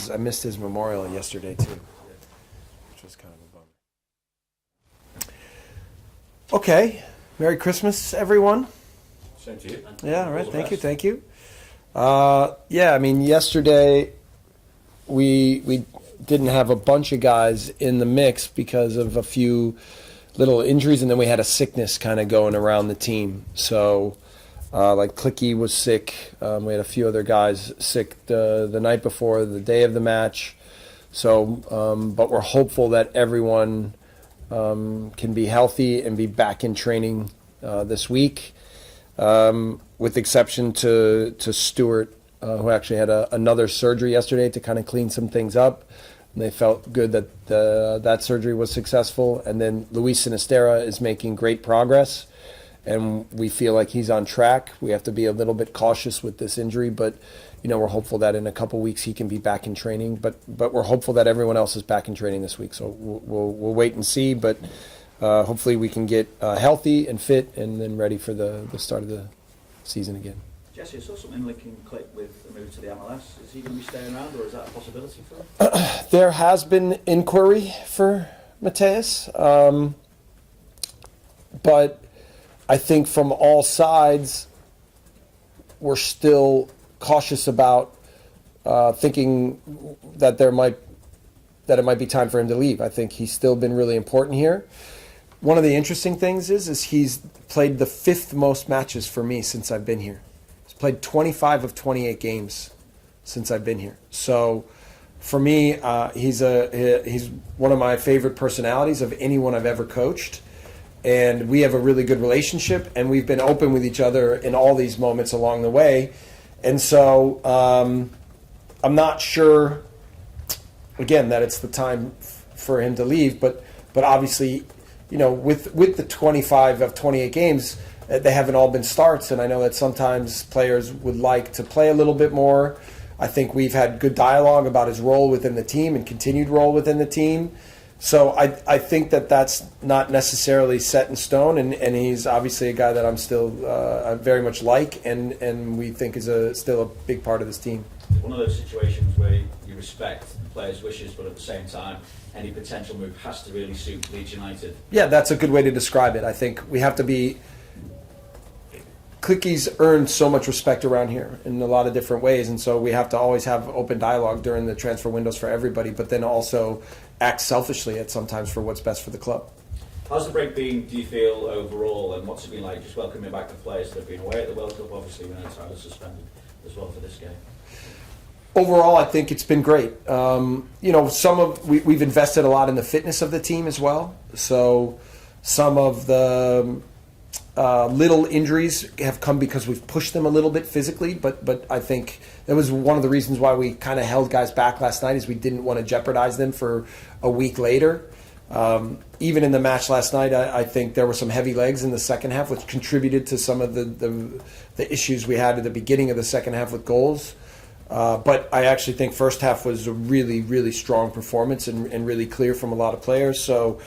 I missed his memorial yesterday too, which was kind of a bummer. Okay, Merry Christmas, everyone. Same to you. Yeah, all right. Thank you. Yeah, I mean, yesterday we didn't have a bunch of guys in the mix because of a few little injuries, and then we had a sickness kind of going around the team. So, like Clicky was sick. We had a few other guys sick the night before, the day of the match. So, but we're hopeful that everyone can be healthy and be back in training this week, with exception to Stuart, who actually had another surgery yesterday to kind of clean some things up. And they felt good that that surgery was successful. And then Luis Sinisterra is making great progress, and we feel like he's on track. We have to be a little bit cautious with this injury, but we're hopeful that in a couple weeks he can be back in training. But we're hopeful that everyone else is back in training this week. So we'll wait and see. But hopefully we can get healthy and fit and then ready for the start of the season again. Jesse, I saw something linking Click with a move to the MLS. Is he going to be staying around, or is that a possibility for him? There has been inquiry for Mateus, but I think from all sides, we're still cautious about thinking that it might be time for him to leave. I think he's still been really important here. One of the interesting things is he's played the 5th most matches for me since I've been here. He's played 25 of 28 games since I've been here. So for me, he's one of my favorite personalities of anyone I've ever coached. And we have a really good relationship, and we've been open with each other in all these moments along the way. And so I'm not sure, again, that it's the time for him to leave, but obviously, with the 25 of 28 games, they haven't all been starts, and I know that sometimes players would like to play a little bit more. I think we've had good dialogue about his role within the team and continued role within the team. So I think that that's not necessarily set in stone, and he's obviously a guy that I'm still very much like, and we think is still a big part of this team. One of those situations where you respect the player's wishes, but at the same time, any potential move has to really suit Leeds United. Yeah, that's a good way to describe it. I think we have to be... Clicky's earned so much respect around here in a lot of different ways, and so we have to always have open dialogue during the transfer windows for everybody, but then also act selfishly at sometimes for what's best for the club. How's the break been, do you feel, overall, and what's it been like just welcoming back the players that have been away at the World Cup? Obviously, we know Tyler's suspended as well for this game. Overall, I think it's been great. We've invested a lot in the fitness of the team as well, so some of the little injuries have come because we've pushed them a little bit physically, but I think that was one of the reasons why we kind of held guys back last night, is we didn't want to jeopardize them for a week later. Even in the match last night, I think there were some heavy legs in the second half, which contributed to some of the issues we had at the beginning of the second half with goals. But I actually think first half was a really, really strong performance and really clear from a lot of players. So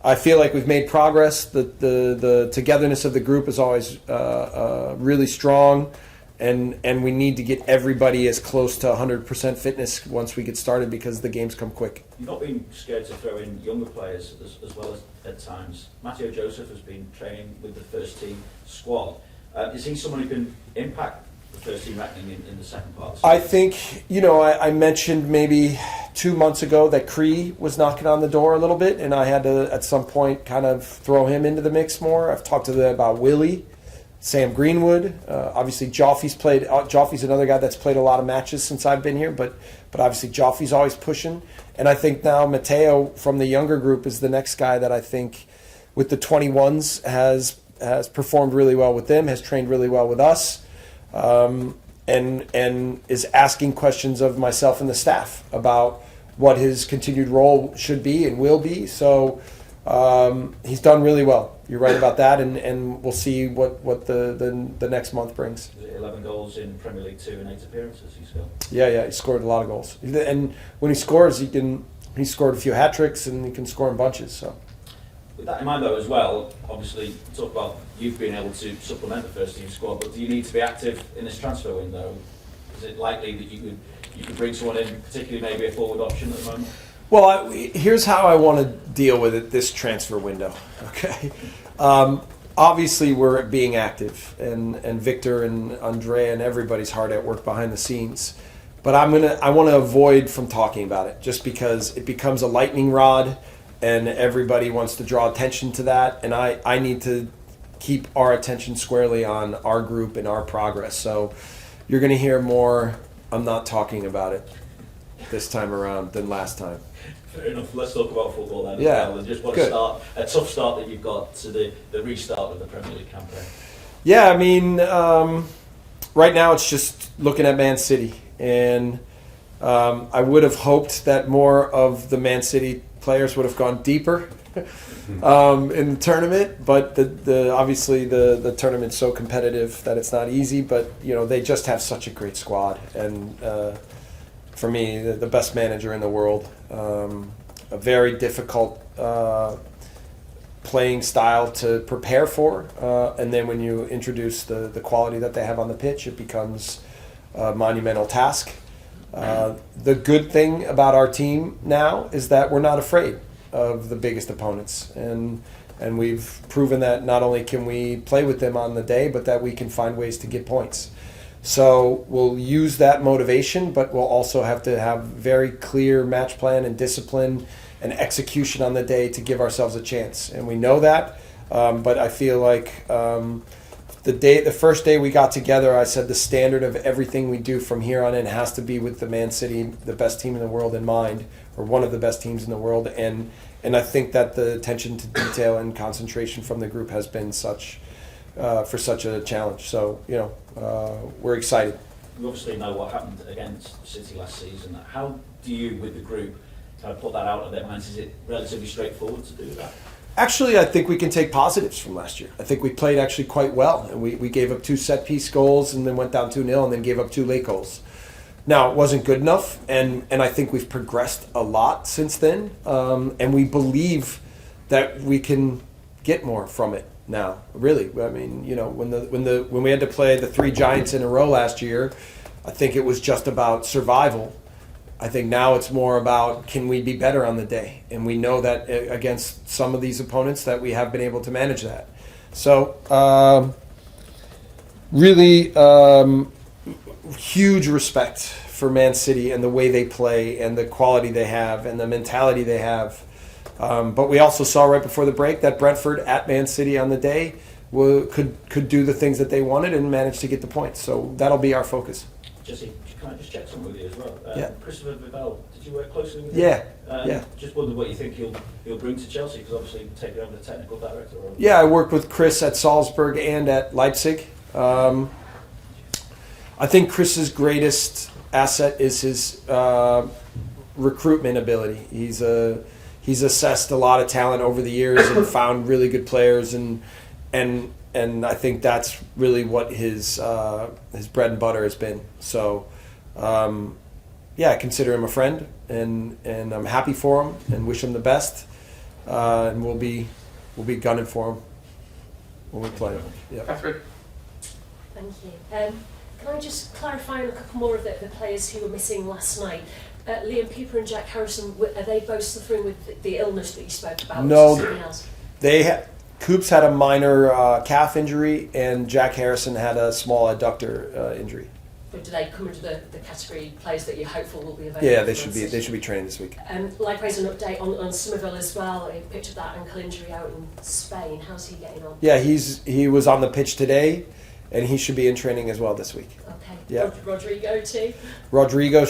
I feel like we've made progress. The togetherness of the group is always really strong, and we need to get everybody as close to 100% fitness once we get started, because the games come quick. You've not been scared to throw in younger players as well as at times. Matteo Joseph has been training with the first team squad. Is he someone who can impact the first team reckoning in the second part? I think, I mentioned maybe 2 months ago that Cree was knocking on the door a little bit, and I had to, at some point, kind of throw him into the mix more. I've talked to them about Willie, Sam Greenwood. Obviously, Joffy's another guy that's played a lot of matches since I've been here, but obviously Joffy's always pushing. And I think now Matteo from the younger group is the next guy that I think with the 21s has performed really well with them, has trained really well with us. And is asking questions of myself and the staff about what his continued role should be and will be. So he's done really well. You're right about that, and we'll see what the next month brings. 11 goals in Premier League 2 and 8 appearances he's got. Yeah, he scored a lot of goals. And when he scores, he scored a few hat tricks, and he can score in bunches. So. With that in mind, though, as well, obviously, talk about you've been able to supplement the first team squad, but do you need to be active in this transfer window? Is it likely that you could bring someone in, particularly maybe a forward option at the moment? Well, here's how I want to deal with it this transfer window. Okay, obviously we're being active, and Victor and Andrea and everybody's hard at work behind the scenes. But I want to avoid from talking about it, just because it becomes a lightning rod, and everybody wants to draw attention to that, and I need to keep our attention squarely on our group and our progress. So you're going to hear more. I'm not talking about it this time around than last time. Fair enough. Let's talk about football then. Yeah, as well. And just what good. a tough start that you've got to the restart of the Premier League campaign. Yeah, I mean, right now it's just looking at Man City, and I would have hoped that more of the Man City players would have gone deeper in the tournament, but obviously the tournament's so competitive that it's not easy. But they just have such a great squad, and for me, the best manager in the world. A very difficult playing style to prepare for, and then when you introduce the quality that they have on the pitch, it becomes a monumental task. The good thing about our team now is that we're not afraid of the biggest opponents, and we've proven that not only can we play with them on the day, but that we can find ways to get points. So we'll use that motivation, but we'll also have to have very clear match plan and discipline and execution on the day to give ourselves a chance. And we know that, but I feel like the first day we got together, I said the standard of everything we do from here on in has to be with the Man City, the best team in the world in mind, or one of the best teams in the world. And I think that the attention to detail and concentration from the group has been for such a challenge. So, we're excited. We obviously know what happened against City last season. How do you, with the group, kind of put that out of their minds? Is it relatively straightforward to do that? Actually, I think we can take positives from last year. I think we played actually quite well, and we gave up 2 set-piece goals and then went down 2-0 and then gave up 2 late goals. Now, it wasn't good enough, and I think we've progressed a lot since then, and we believe that we can get more from it now. Really, I mean, when we had to play the 3 giants in a row last year, I think it was just about survival. I think now it's more about, can we be better on the day? And we know that against some of these opponents that we have been able to manage that. So, really huge respect for Man City and the way they play and the quality they have and the mentality they have. But we also saw right before the break that Brentford at Man City on the day could do the things that they wanted and manage to get the points. So that'll be our focus. Jesse, can I just check something with you as well? Yeah. Christopher Vivell, did you work closely with him? Yeah. Just wondered what you think he'll bring to Chelsea, because obviously taking over the technical director role. Yeah, I worked with Chris at Salzburg and at Leipzig. I think Chris's greatest asset is his recruitment ability. He's assessed a lot of talent over the years and found really good players, and I think that's really what his bread and butter has been. So, I consider him a friend, and I'm happy for him and wish him the best. And we'll be gunning for him when we play him. Yeah. Catherine. Thank you. Can I just clarify on a couple more of the players who were missing last night? Liam Cooper and Jack Harrison, are they both suffering with the illness that you spoke about? No, something else? Coops had a minor calf injury, and Jack Harrison had a small adductor injury. But do they come into the category players that you're hopeful will be available? Yeah, they should be training this week. Likewise, an update on Somerville as well. He picked up that ankle injury out in Spain. How's he getting on? Yeah, he was on the pitch today, and he should be in training as well this week. Okay. Yeah. Rodrigo too. Rodrigo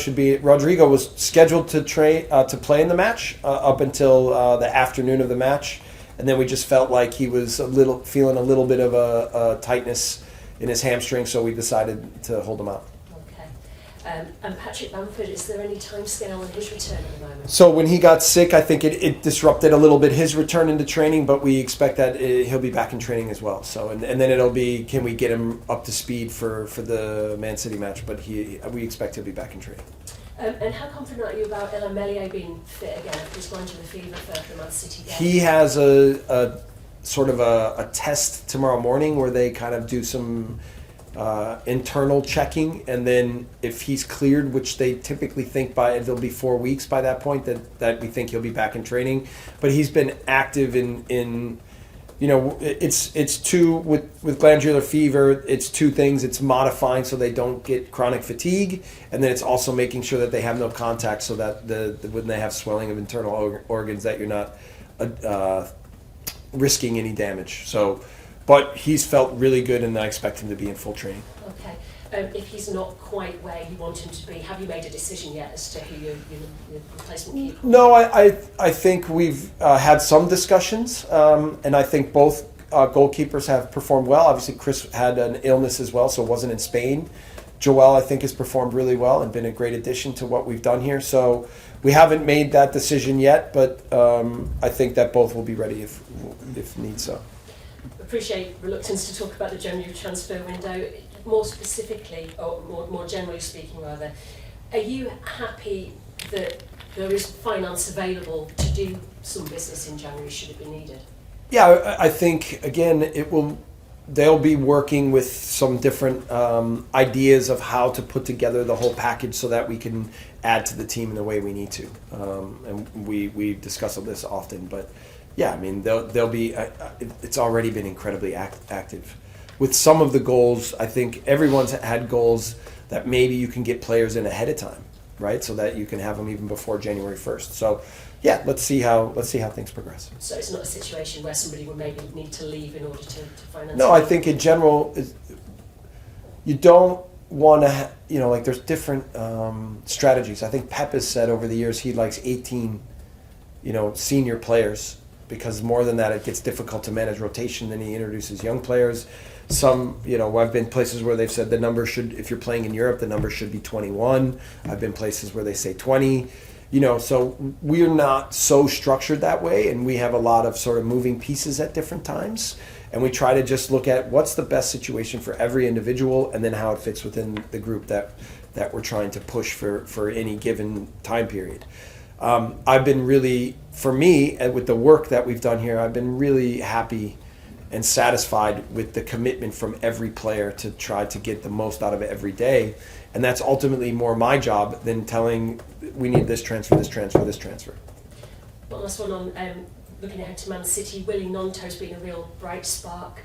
was scheduled to play in the match up until the afternoon of the match, and then we just felt like he was feeling a little bit of a tightness in his hamstring, so we decided to hold him out. Okay. And Patrick Bamford, is there any timescale on his return at the moment? So when he got sick, I think it disrupted a little bit his return into training, but we expect that he'll be back in training as well. So and then it'll be, can we get him up to speed for the Man City match? But we expect he'll be back in training. And how confident are you about Elland Road being fit again after his glandular fever for the Man City game? He has a sort of a test tomorrow morning where they kind of do some internal checking, and then if he's cleared, which they typically think it'll be 4 weeks by that point, that we think he'll be back in training. But he's been active in it's two with glandular fever. It's two things. It's modifying so they don't get chronic fatigue, and then it's also making sure that they have no contact, so that when they have swelling of internal organs, that you're not risking any damage. So. But he's felt really good, and I expect him to be in full training. Okay. If he's not quite where you want him to be, have you made a decision yet as to who your replacement keeper? No, I think we've had some discussions, and I think both goalkeepers have performed well. Obviously, Chris had an illness as well, so wasn't in Spain. Joel, I think, has performed really well and been a great addition to what we've done here. So we haven't made that decision yet, but I think that both will be ready if need so. Appreciate reluctance to talk about the January transfer window. More specifically, or more generally speaking rather, are you happy that there is finance available to do some business in January should it be needed? Yeah, I think, again, they'll be working with some different ideas of how to put together the whole package so that we can add to the team in the way we need to. And we discuss this often, but yeah, I mean, they'll be. It's already been incredibly active. With some of the goals, I think everyone's had goals that maybe you can get players in ahead of time, right? So that you can have them even before January 1st. So, yeah, let's see how things progress. So it's not a situation where somebody would maybe need to leave in order to finance. No, I think in general, you don't want to. Like there's different strategies. I think Pep has said over the years he likes 18, senior players. Because more than that, it gets difficult to manage rotation. Then he introduces young players. Some, I've been places where they've said the number should, if you're playing in Europe, the number should be 21. I've been places where they say 20. So we're not so structured that way, and we have a lot of sort of moving pieces at different times. And we try to just look at what's the best situation for every individual, and then how it fits within the group that we're trying to push for any given time period. I've been really, for me, with the work that we've done here, I've been really happy and satisfied with the commitment from every player to try to get the most out of it every day. And that's ultimately more my job than telling, we need this transfer, this transfer, this transfer. One last one on looking ahead to Man City. Willie Gnonto's been a real bright spark.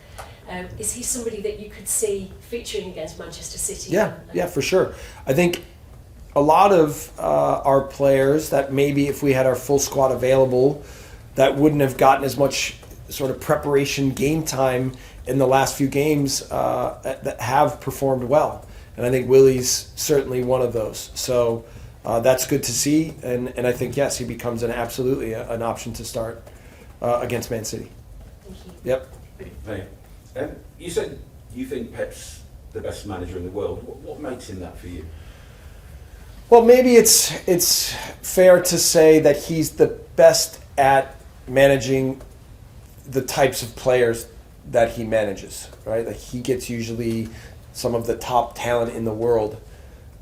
Is he somebody that you could see featuring against Manchester City? Yeah, for sure. I think a lot of our players that maybe if we had our full squad available, that wouldn't have gotten as much sort of preparation game time in the last few games that have performed well. And I think Willie's certainly one of those. So that's good to see. And I think, yes, he becomes absolutely an option to start against Man City. Thank you. Yep. Hey, you said you think Pep's the best manager in the world. What makes him that for you? Well, maybe it's fair to say that he's the best at managing the types of players that he manages, right? Like he gets usually some of the top talent in the world,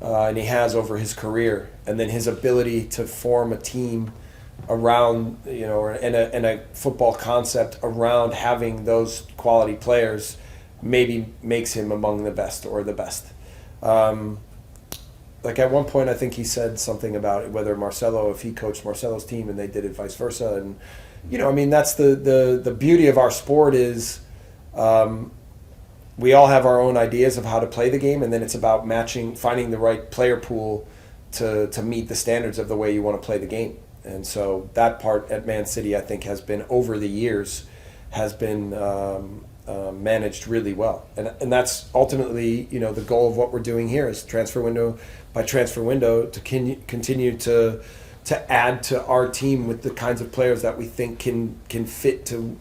and he has over his career, and then his ability to form a team around, and a football concept around having those quality players maybe makes him among the best or the best. Like at one point, I think he said something about whether Marcelo, if he coached Marcelo's team and they did it vice versa. And, that's the beauty of our sport is we all have our own ideas of how to play the game, and then it's about finding the right player pool to meet the standards of the way you want to play the game. And so that part at Man City, I think, has been, over the years, has been managed really well. And that's ultimately, the goal of what we're doing here is transfer window by transfer window to continue to add to our team with the kinds of players that we think can fit to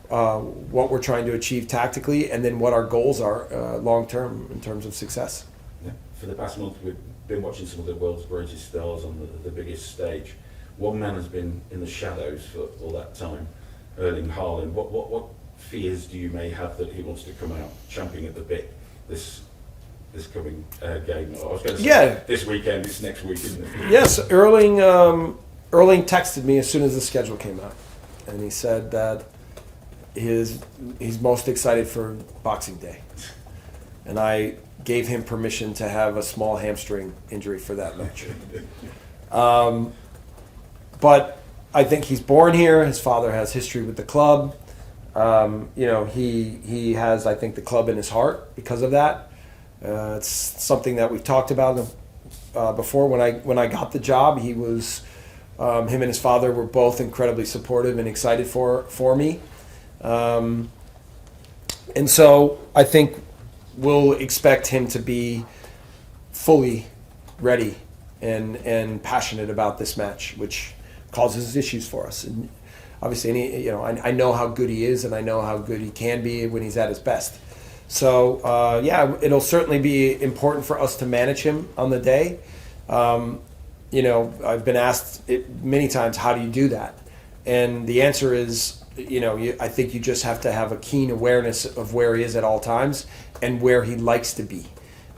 what we're trying to achieve tactically, and then what our goals are long term in terms of success. Yeah. For the past month, we've been watching some of the world's greatest stars on the biggest stage. One man has been in the shadows for all that time, Erling Haaland. What fears do you may have that he wants to come out champing at the bit this coming game? I was going to say this weekend, it's next week, isn't it? Yes, Erling texted me as soon as the schedule came out, and he said that he's most excited for Boxing Day. and I gave him permission to have a small hamstring injury for that match. But I think he's born here. His father has history with the club. He has, I think, the club in his heart because of that. It's something that we've talked about before. When I got the job, he was him and his father were both incredibly supportive and excited for me. And so I think we'll expect him to be fully ready and passionate about this match, which causes issues for us. And obviously, I know how good he is, and I know how good he can be when he's at his best. So, it'll certainly be important for us to manage him on the day. I've been asked many times, how do you do that? And the answer is, I think you just have to have a keen awareness of where he is at all times and where he likes to be.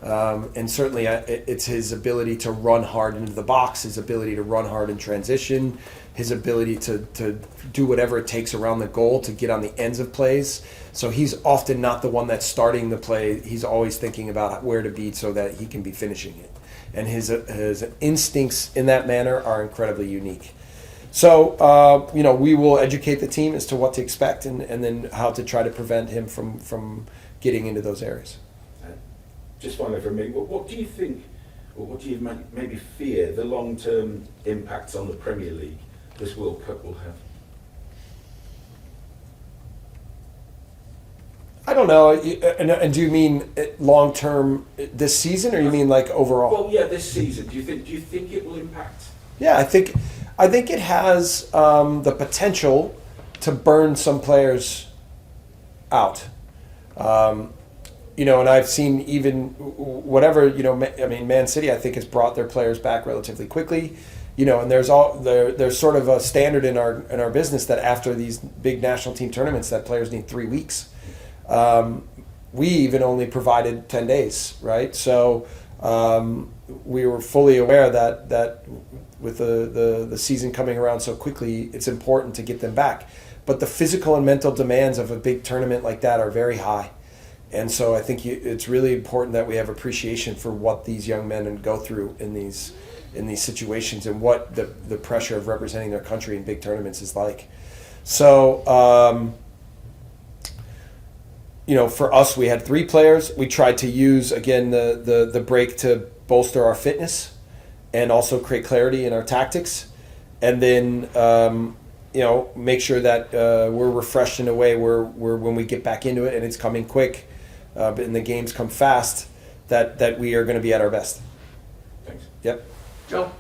And certainly it's his ability to run hard into the box, his ability to run hard in transition, his ability to do whatever it takes around the goal to get on the ends of plays. So he's often not the one that's starting the play. He's always thinking about where to be so that he can be finishing it. And his instincts in that manner are incredibly unique. So, we will educate the team as to what to expect and then how to try to prevent him from getting into those areas. Just finally from me, what do you think, or what do you maybe fear the long-term impacts on the Premier League this World Cup will have? I don't know. And do you mean long-term this season, or you mean like overall? Well, yeah, this season. Do you think it will impact? Yeah, I think it has the potential to burn some players out. And I've seen even whatever, Man City, I think, has brought their players back relatively quickly. And there's sort of a standard in our business that after these big national team tournaments that players need 3 weeks. We even only provided 10 days, right? So we were fully aware that with the season coming around so quickly, it's important to get them back. But the physical and mental demands of a big tournament like that are very high. And so I think it's really important that we have appreciation for what these young men go through in these situations and what the pressure of representing their country in big tournaments is like. So, for us, we had 3 players. We tried to use, again, the break to bolster our fitness and also create clarity in our tactics. And then, make sure that we're refreshed in a way where when we get back into it and it's coming quick, and the games come fast, that we are going to be at our best. Thanks. Yep. Joe.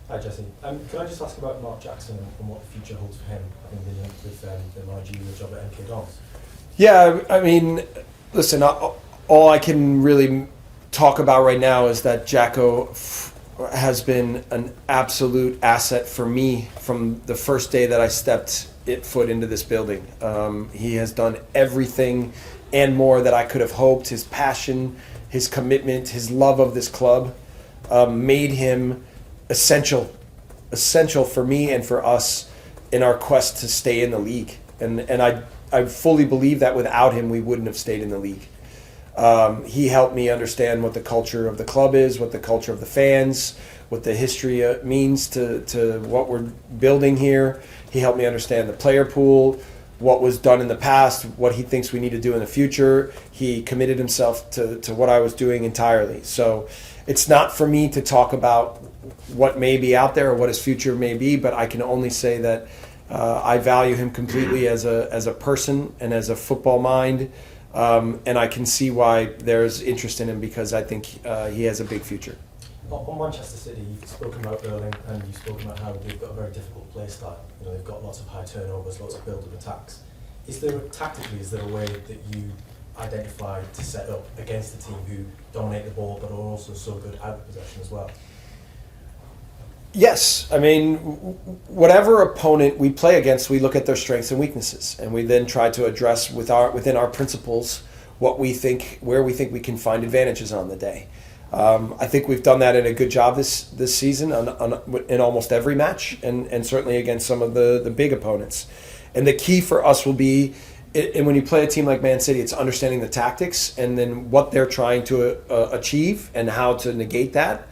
Hi, Jesse. Can I just ask about Mark Jackson and what the future holds for him? I think the link with the managerial job at MK Dons. Yeah, I mean, listen, all I can really talk about right now is that Jacko has been an absolute asset for me from the first day that I stepped foot into this building. He has done everything and more that I could have hoped. His passion, his commitment, his love of this club made him essential for me and for us in our quest to stay in the league. And I fully believe that without him, we wouldn't have stayed in the league. He helped me understand what the culture of the club is, what the culture of the fans, what the history means to what we're building here. He helped me understand the player pool, what was done in the past, what he thinks we need to do in the future. He committed himself to what I was doing entirely. So it's not for me to talk about what may be out there or what his future may be, but I can only say that I value him completely as a person and as a football mind. And I can see why there's interest in him because I think he has a big future. On Manchester City, you've spoken about Erling and you've spoken about how they've got a very difficult play style. They've got lots of high turnovers, lots of build-up attacks. Is there a way that you identify to set up against a team who dominate the ball but are also so good out of possession as well? Yes. I mean, whatever opponent we play against, we look at their strengths and weaknesses, and we then try to address within our principles where we think we can find advantages on the day. I think we've done that in a good job this season in almost every match, and certainly against some of the big opponents. And the key for us will be and when you play a team like Man City, it's understanding the tactics and then what they're trying to achieve and how to negate that,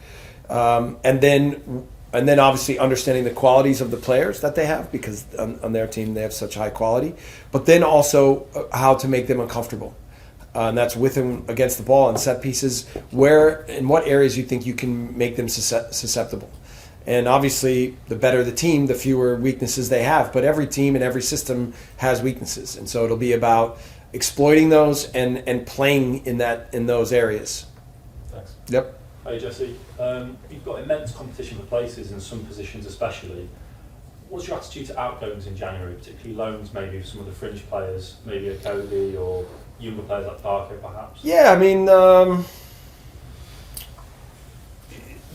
and then obviously understanding the qualities of the players that they have, because on their team they have such high quality, but then also how to make them uncomfortable. And that's with and against the ball and set pieces, where in what areas you think you can make them susceptible. And obviously, the better the team, the fewer weaknesses they have. But every team and every system has weaknesses, and so it'll be about exploiting those and playing in those areas. Thanks. Yep. Hey Jesse, you've got immense competition for places in some positions especially. What's your attitude to outgoings in January, particularly loans maybe for some of the fringe players, maybe a Cody or younger players like Parker perhaps? Yeah, I mean,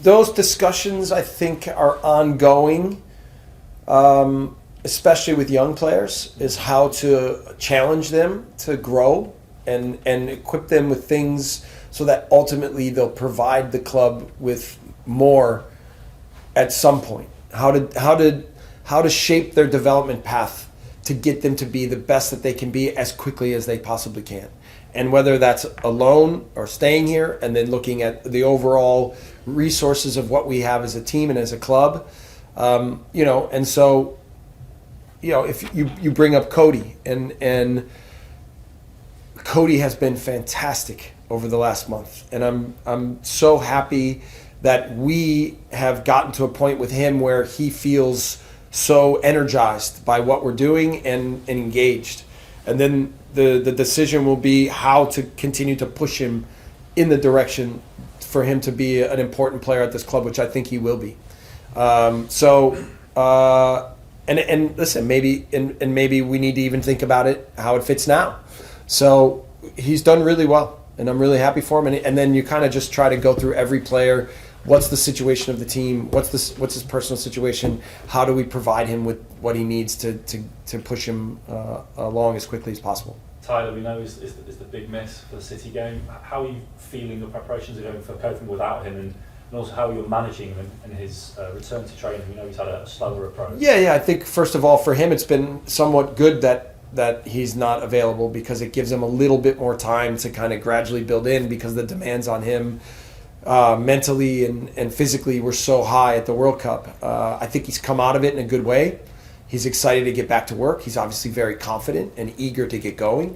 those discussions I think are ongoing, especially with young players, is how to challenge them to grow and equip them with things so that ultimately they'll provide the club with more at some point. How to shape their development path to get them to be the best that they can be as quickly as they possibly can. And whether that's a loan or staying here and then looking at the overall resources of what we have as a team and as a club, and so, if you bring up Cody, and Cody has been fantastic over the last month, and I'm so happy that we have gotten to a point with him where he feels so energized by what we're doing and engaged. And then the decision will be how to continue to push him in the direction for him to be an important player at this club, which I think he will be. And listen, maybe we need to even think about it, how it fits now. So he's done really well, and I'm really happy for him. And then you kind of just try to go through every player. What's the situation of the team? What's his personal situation? How do we provide him with what he needs to push him along as quickly as possible? Tyler, we know is the big miss for the City game. How are you feeling your preparations are going for coping without him, and also how you're managing him in his return to training? We know he's had a slower approach. Yeah. I think first of all for him it's been somewhat good that he's not available, because it gives him a little bit more time to kind of gradually build in, because the demands on him mentally and physically were so high at the World Cup. I think he's come out of it in a good way. He's excited to get back to work. He's obviously very confident and eager to get going.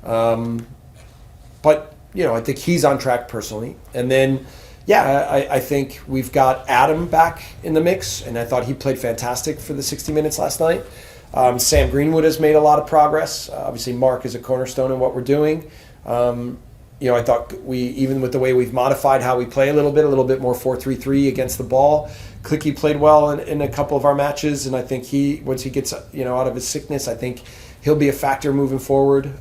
But I think he's on track personally. And then, I think we've got Adam back in the mix, and I thought he played fantastic for the 60 minutes last night. Sam Greenwood has made a lot of progress. Obviously, Mark is a cornerstone in what we're doing. I thought even with the way we've modified how we play a little bit more 4-3-3 against the ball. Clicky played well in a couple of our matches, and I think once he gets out of his sickness, I think he'll be a factor moving forward.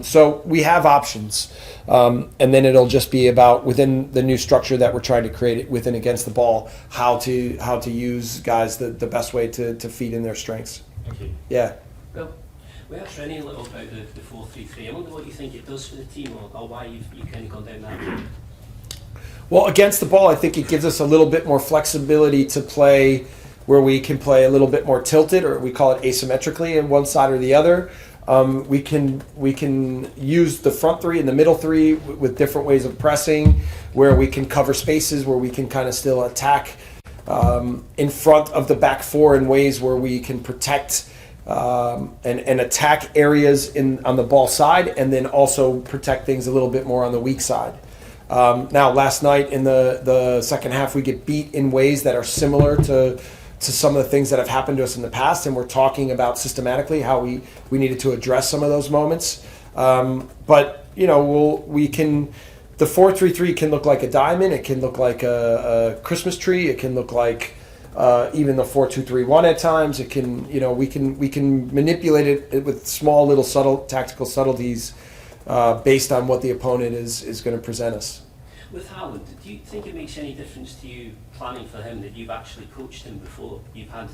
So we have options, and then it'll just be about within the new structure that we're trying to create it with and against the ball, how to use guys the best way to feed in their strengths. Thank you. Yeah. Well, we are training a little about the 4-3-3. I wonder what you think it does for the team, or why you've kind of gone down that route. Well, against the ball, I think it gives us a little bit more flexibility to play where we can play a little bit more tilted, or we call it asymmetrically in one side or the other. We can use the front three and the middle three with different ways of pressing, where we can cover spaces, where we can kind of still attack in front of the back four in ways where we can protect and attack areas on the ball side, and then also protect things a little bit more on the weak side. Now, last night in the second half, we get beat in ways that are similar to some of the things that have happened to us in the past, and we're talking about systematically how we needed to address some of those moments. But we can. The 4-3-3 can look like a diamond. It can look like a Christmas tree. It can look like even the 4-2-3-1 at times. It can, we can manipulate it with small little subtle tactical subtleties based on what the opponent is going to present us. With Haaland, do you think it makes any difference to you planning for him that you've actually coached him before? You've had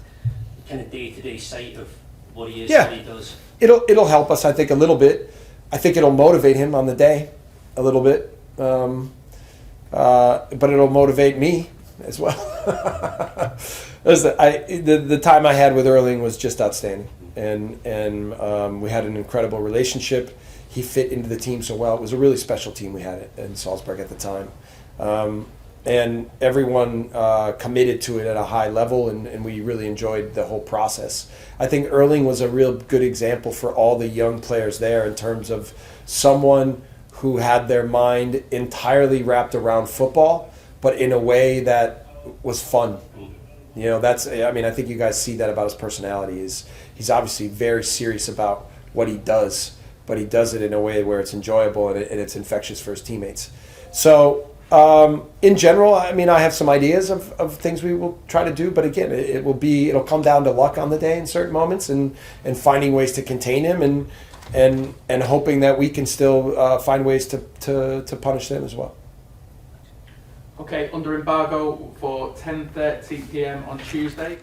kind of day-to-day sight of what he is, what he does. It'll help us, I think, a little bit. I think it'll motivate him on the day a little bit, but it'll motivate me as well. Listen, the time I had with Erling was just outstanding, and we had an incredible relationship. He fit into the team so well. It was a really special team we had in Salzburg at the time, and everyone committed to it at a high level, and we really enjoyed the whole process. I think Erling was a real good example for all the young players there in terms of someone who had their mind entirely wrapped around football, but in a way that was fun. You know, I think you guys see that about his personality. He's obviously very serious about what he does, but he does it in a way where it's enjoyable and it's infectious for his teammates. So, in general, I mean, I have some ideas of things we will try to do, but again, it'll come down to luck on the day in certain moments and finding ways to contain him and hoping that we can still find ways to punish them as well. Okay, under embargo for 10:30 p.m. on Tuesday.